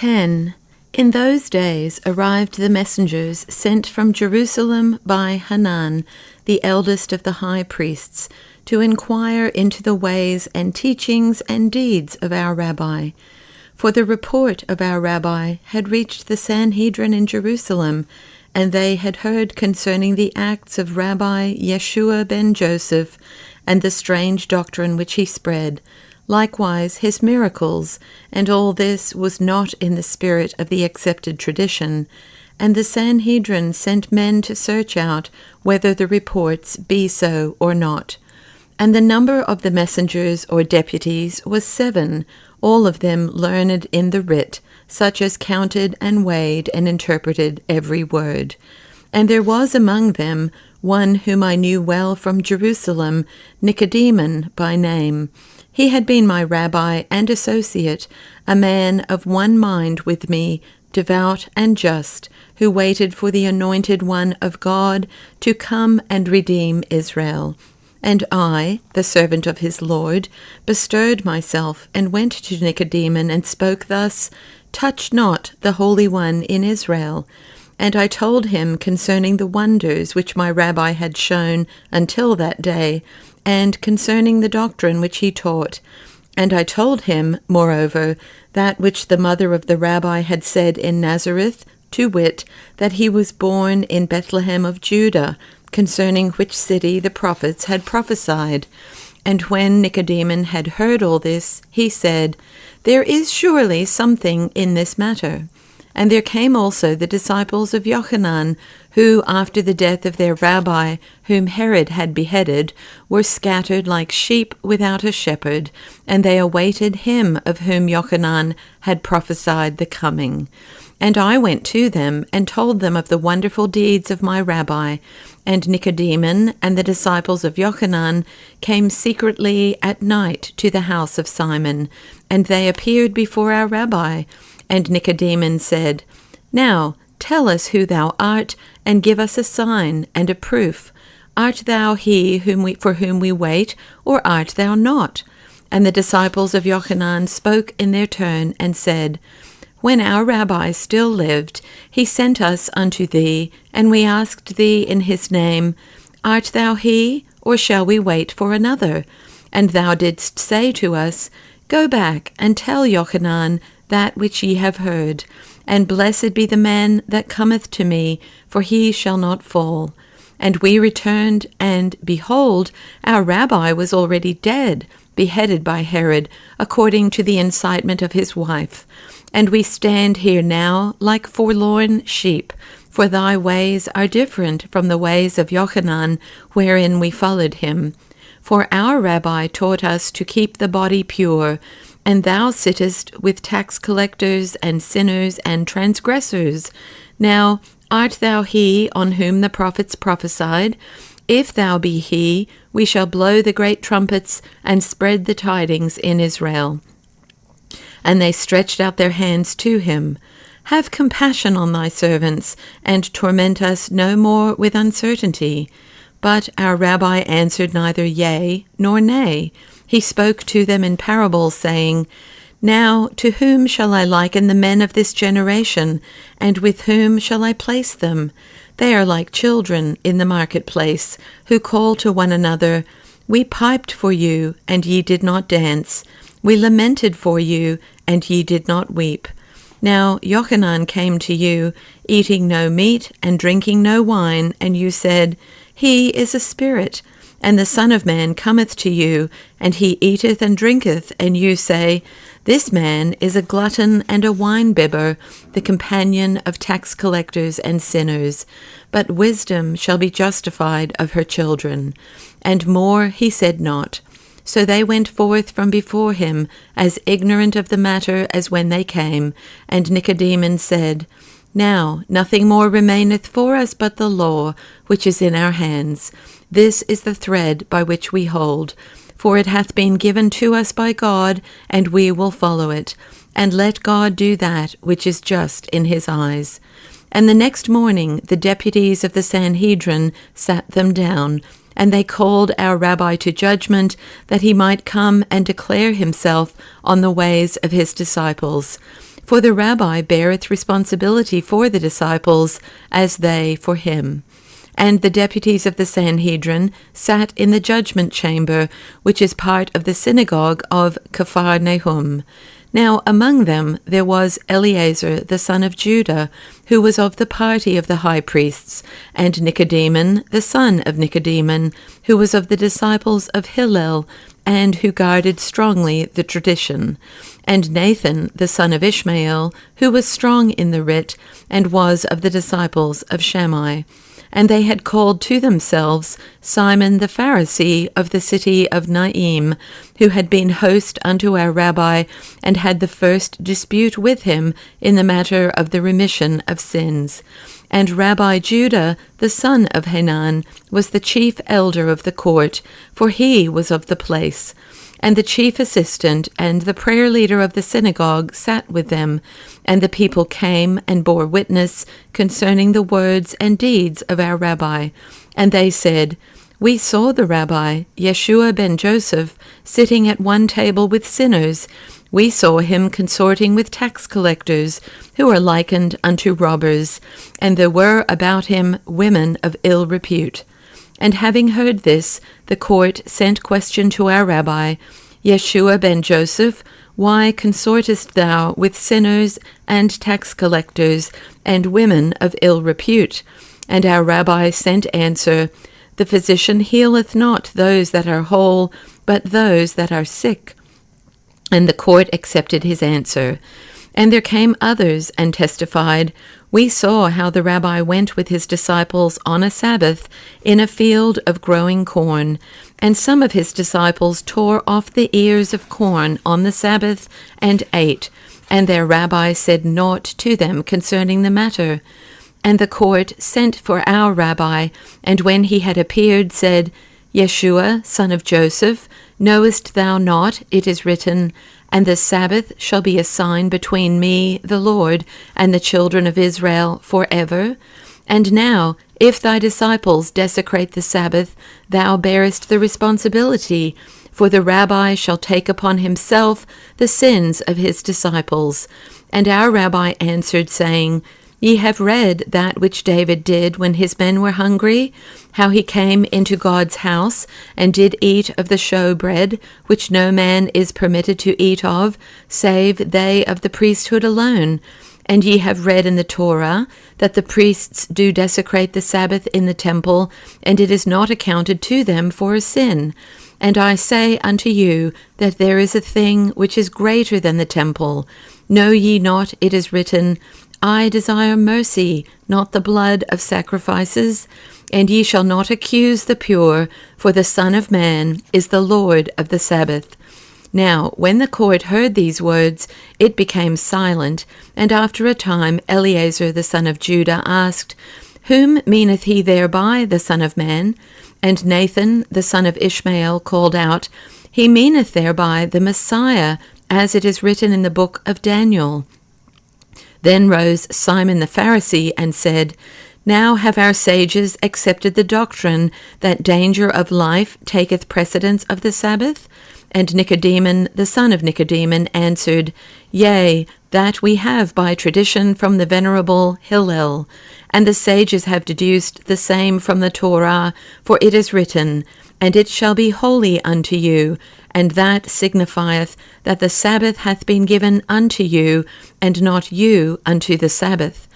10. In those days arrived the messengers sent from Jerusalem by Hanan, the eldest of the high priests, to inquire into the ways and teachings and deeds of our rabbi. For the report of our rabbi had reached the Sanhedrin in Jerusalem, and they had heard concerning the acts of Rabbi Yeshua ben Joseph, and the strange doctrine which he spread, likewise his miracles, and all this was not in the spirit of the accepted tradition. And the Sanhedrin sent men to search out whether the reports be so or not. And the number of the messengers or deputies was 7, all of them learned in the writ, such as counted and weighed and interpreted every word. And there was among them one whom I knew well from Jerusalem, Nicodemus by name. He had been my rabbi and associate, a man of one mind with me, devout and just, who waited for the anointed one of God to come and redeem Israel. And I, the servant of his Lord, bestirred myself and went to Nicodemus and spoke thus, Touch not the Holy One in Israel. And I told him concerning the wonders which my rabbi had shown until that day, and concerning the doctrine which he taught. And I told him, moreover, that which the mother of the rabbi had said in Nazareth, to wit, that he was born in Bethlehem of Judah, concerning which city the prophets had prophesied. And when Nicodemus had heard all this, he said, There is surely something in this matter. And there came also the disciples of Yochanan, who, after the death of their rabbi, whom Herod had beheaded, were scattered like sheep without a shepherd, and they awaited him of whom Yochanan had prophesied the coming. And I went to them and told them of the wonderful deeds of my rabbi. And Nicodemus and the disciples of Yochanan came secretly at night to the house of Simon, and they appeared before our rabbi. And Nicodemus said, Now tell us who thou art, and give us a sign and a proof. Art thou he for whom we wait, or art thou not? And the disciples of Yochanan spoke in their turn and said, When our rabbi still lived, he sent us unto thee, and we asked thee in his name, Art thou he, or shall we wait for another? And thou didst say to us, Go back and tell Yochanan that which ye have heard, and blessed be the man that cometh to me, for he shall not fall. And we returned, and behold, our rabbi was already dead, beheaded by Herod, according to the incitement of his wife. And we stand here now like forlorn sheep, for thy ways are different from the ways of Yochanan, wherein we followed him. For our rabbi taught us to keep the body pure, and thou sittest with tax collectors and sinners and transgressors. Now art thou he on whom the prophets prophesied? If thou be he, we shall blow the great trumpets and spread the tidings in Israel. And they stretched out their hands to him. Have compassion on thy servants, and torment us no more with uncertainty. But our rabbi answered neither yea nor nay. He spoke to them in parables, saying, Now to whom shall I liken the men of this generation, and with whom shall I place them? They are like children in the marketplace, who call to one another, We piped for you, and ye did not dance. We lamented for you, and ye did not weep. Now Yochanan came to you, eating no meat and drinking no wine, and you said, He is a spirit. And the Son of Man cometh to you, and he eateth and drinketh, and you say, This man is a glutton and a wine-bibber, the companion of tax collectors and sinners. But wisdom shall be justified of her children. And more he said not. So they went forth from before him, as ignorant of the matter as when they came. And Nicodemus said, Now nothing more remaineth for us but the law, which is in our hands. This is the thread by which we hold. For it hath been given to us by God, and we will follow it. And let God do that which is just in his eyes. And the next morning the deputies of the Sanhedrin sat them down, and they called our rabbi to judgment, that he might come and declare himself on the ways of his disciples. For the rabbi beareth responsibility for the disciples, as they for him. And the deputies of the Sanhedrin sat in the judgment chamber, which is part of the synagogue of Capharnaum. Now among them there was Eleazar the son of Judah, who was of the party of the high priests, and Nicodemus the son of Nicodemus, who was of the disciples of Hillel, and who guarded strongly the tradition, and Nathan the son of Ishmael, who was strong in the writ, and was of the disciples of Shammai. And they had called to themselves Simon the Pharisee of the city of Naim, who had been host unto our rabbi, and had the first dispute with him in the matter of the remission of sins. And Rabbi Judah, the son of Hanan, was the chief elder of the court, for he was of the place. And the chief assistant and the prayer leader of the synagogue sat with them, and the people came and bore witness concerning the words and deeds of our rabbi. And they said, We saw the rabbi, Yeshua ben Joseph, sitting at one table with sinners. We saw him consorting with tax collectors, who are likened unto robbers, and there were about him women of ill repute. And having heard this, the court sent question to our rabbi, Yeshua ben Joseph, why consortest thou with sinners and tax collectors and women of ill repute? And our rabbi sent answer, The physician healeth not those that are whole, but those that are sick. And the court accepted his answer. And there came others and testified, We saw how the rabbi went with his disciples on a Sabbath in a field of growing corn, and some of his disciples tore off the ears of corn on the Sabbath and ate, and their rabbi said naught to them concerning the matter. And the court sent for our rabbi, and when he had appeared, said, Yeshua, son of Joseph, knowest thou not, it is written, And the Sabbath shall be a sign between me, the Lord, and the children of Israel forever? And now, if thy disciples desecrate the Sabbath, thou bearest the responsibility, for the rabbi shall take upon himself the sins of his disciples. And our rabbi answered, saying, Ye have read that which David did when his men were hungry, how he came into God's house, and did eat of the showbread, which no man is permitted to eat of, save they of the priesthood alone. And ye have read in the Torah that the priests do desecrate the Sabbath in the temple, and it is not accounted to them for a sin. And I say unto you that there is a thing which is greater than the temple. Know ye not it is written, I desire mercy, not the blood of sacrifices? And ye shall not accuse the pure, for the Son of Man is the Lord of the Sabbath. Now, when the court heard these words, it became silent, and after a time Eleazar the son of Judah asked, Whom meaneth he thereby, the Son of Man? And Nathan the son of Ishmael called out, He meaneth thereby the Messiah, as it is written in the book of Daniel. Then rose Simon the Pharisee and said, Now have our sages accepted the doctrine that danger of life taketh precedence of the Sabbath? And Nicodemus, the son of Nicodemus, answered, Yea, that we have by tradition from the venerable Hillel. And the sages have deduced the same from the Torah, for it is written, And it shall be holy unto you, and that signifieth that the Sabbath hath been given unto you, and not you unto the Sabbath.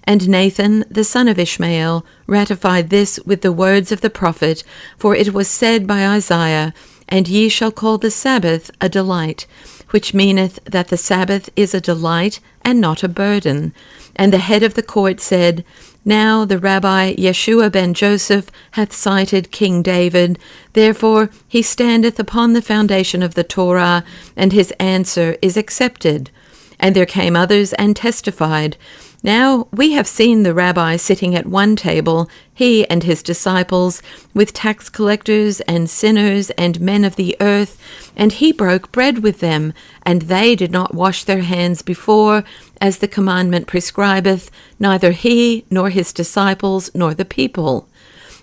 And Nathan, the son of Ishmael, ratified this with the words of the prophet, for it was said by Isaiah, And ye shall call the Sabbath a delight, which meaneth that the Sabbath is a delight and not a burden. And the head of the court said, Now the rabbi Yeshua ben Joseph hath cited King David, therefore he standeth upon the foundation of the Torah, and his answer is accepted. And there came others and testified, Now we have seen the rabbi sitting at one table, he and his disciples, with tax collectors and sinners and men of the earth, and he broke bread with them, and they did not wash their hands before, as the commandment prescribeth, neither he nor his disciples nor the people.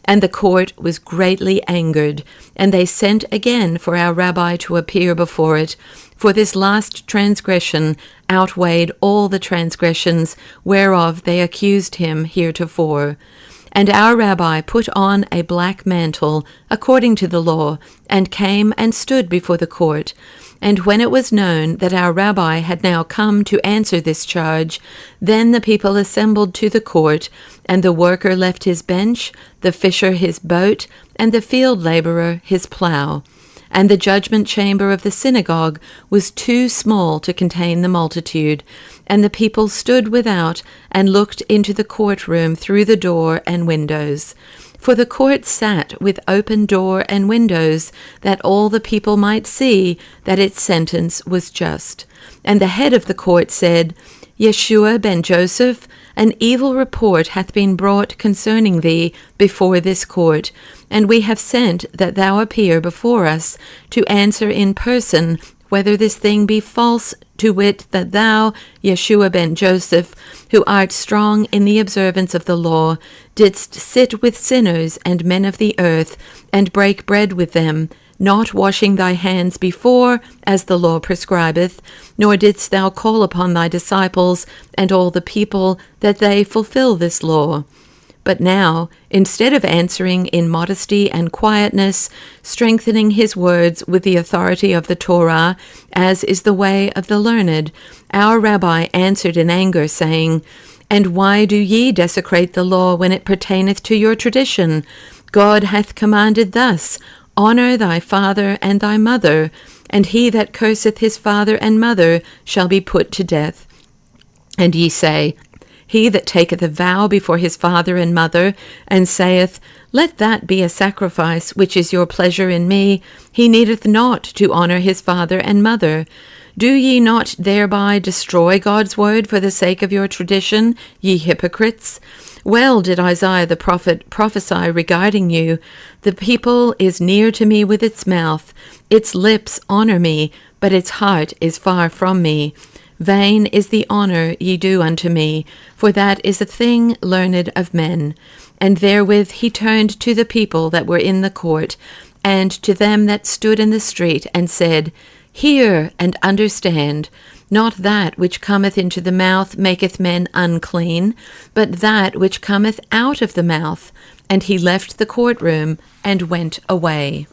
And the court was greatly angered, and they sent again for our rabbi to appear before it. For this last transgression outweighed all the transgressions whereof they accused him heretofore. And our rabbi put on a black mantle, according to the law, and came and stood before the court. And when it was known that our rabbi had now come to answer this charge, then the people assembled to the court, and the worker left his bench, the fisher his boat, and the field laborer his plough. And the judgment chamber of the synagogue was too small to contain the multitude, and the people stood without and looked into the courtroom through the door and windows. For the court sat with open door and windows, that all the people might see that its sentence was just. And the head of the court said, Yeshua ben Joseph, an evil report hath been brought concerning thee before this court, and we have sent that thou appear before us to answer in person whether this thing be false, to wit, that thou, Yeshua ben Joseph, who art strong in the observance of the law, didst sit with sinners and men of the earth, and break bread with them, not washing thy hands before, as the law prescribeth, nor didst thou call upon thy disciples and all the people that they fulfill this law. But now, instead of answering in modesty and quietness, strengthening his words with the authority of the Torah, as is the way of the learned, our rabbi answered in anger, saying, And why do ye desecrate the law when it pertaineth to your tradition? God hath commanded thus, Honor thy father and thy mother, and he that curseth his father and mother shall be put to death. And ye say, He that taketh a vow before his father and mother, and saith, Let that be a sacrifice which is your pleasure in me, he needeth not to honour his father and mother. Do ye not thereby destroy God's word for the sake of your tradition, ye hypocrites? Well did Isaiah the prophet prophesy regarding you, The people is near to me with its mouth, its lips honour me, but its heart is far from me. Vain is the honour ye do unto me, for that is a thing learned of men. And therewith he turned to the people that were in the court, and to them that stood in the street, and said, Hear and understand. Not that which cometh into the mouth maketh men unclean, but that which cometh out of the mouth. And he left the courtroom and went away.